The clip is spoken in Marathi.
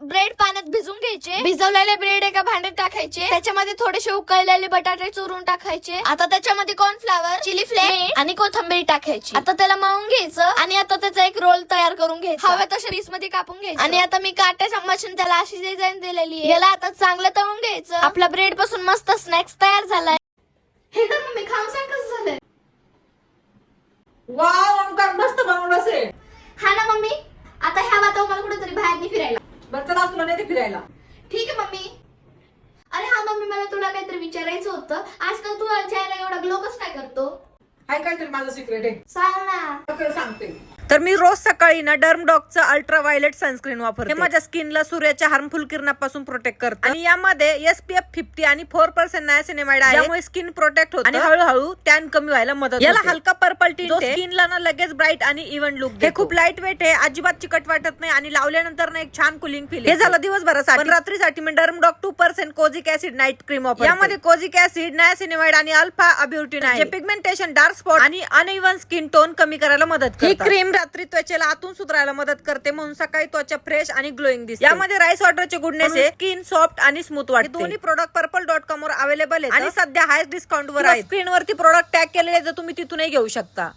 ब्रेड पाण्यात भिजून घ्यायचे. भिजवलेले ब्रेड एका भांड्यात टाकायचे. त्याच्यामध्ये थोडेसे उकळलेले बटाटे चुरून टाकायचे. आता त्याच्यामध्ये कॉर्नफ्लावर, चिली फ्लेक्स आणि कोथिंबीर टाकायची. आता त्याला मळून घ्यायचं आणि आता त्याचा एक रोल तयार करून घ्यायचा. हव्या तशा पीस मध्ये कापून घ्यायचं. आणि आता मी काट्या चम्मचने त्याला अशी डिझाईन दिलेली आहे. याला आता चांगलं तळून घ्यायचं. आपला ब्रेड पासून मस्त स्नॅक्स तयार झालाय. हे तर मम्मी खाऊन सांग कसं झालंय. वाव, ओंकार मस्त बनवलंस रे. हा ना मम्मी. आता ह्या वातावरणात मला कुठेतरी बाहेर फिरायला. बरं चला तुला नेते फिरायला. ठीक आहे मम्मी. अरे हा मम्मी, मला तुला काहीतरी विचारायचं होतं. आजकाल तुझा चेहरा एवढा ग्लो कसं काय करतो? हाय काहीतरी माझं सिक्रेट आहे. सांग ना. सांगते. तर मी रोज सकाळी ना डर्मडॉगचं अल्ट्राव्हायलेट सनस्क्रीन वापरते. हे माझ्या स्किनला सूर्याच्या हार्मफुल किरणापासून प्रोटेक्ट करते. आणि यामध्ये SPF 50 आणि 4% नायसिनेमाइड आहे, त्यामुळे स्किन प्रोटेक्ट होते आणि हळूहळू टॅन कमी व्हायला मदत होते. याला हलका पर्पल टिंट आहे, स्किनला ना लगेच ब्राईट आणि इव्हन लुक देतो. हे खूप लाईट वेट आहे, अजिबात चिकट वाटत नाही आणि लावल्यानंतर ना एक छान कुलिंग फील. हे झालं दिवसभरासाठी. पण रात्रीसाठी मी डर्मडॉग 2% कोजिक ऍसिड नाईट क्रीम वापरते. यामध्ये कोजिक ऍसिड, नायसिनेमाइड आणि अल्फा अब्युटिन आहे, जे पिगमेंटेशन, डार्क स्पॉट आणि अनइव्हन स्किन टोन कमी करायला मदत करते. ही क्रीम रात्री त्वचेला आतून सुधारायला मदत करते, म्हणून सकाळी त्वचा फ्रेश आणि ग्लोईंग दिसते. यामध्ये राईस वॉटरचे गुडनेस आहे, स्किन सॉफ्ट आणि स्मूथ वाटते. दोन्ही प्रोडक्ट purple.com वर अवेलेबल आहेत आणि सध्या हायस्ट डिस्काउंट वर आहे. स्क्रीन वरती प्रोडक्ट टॅग केलेले, जर तुम्ही तिथूनही घेऊ शकता.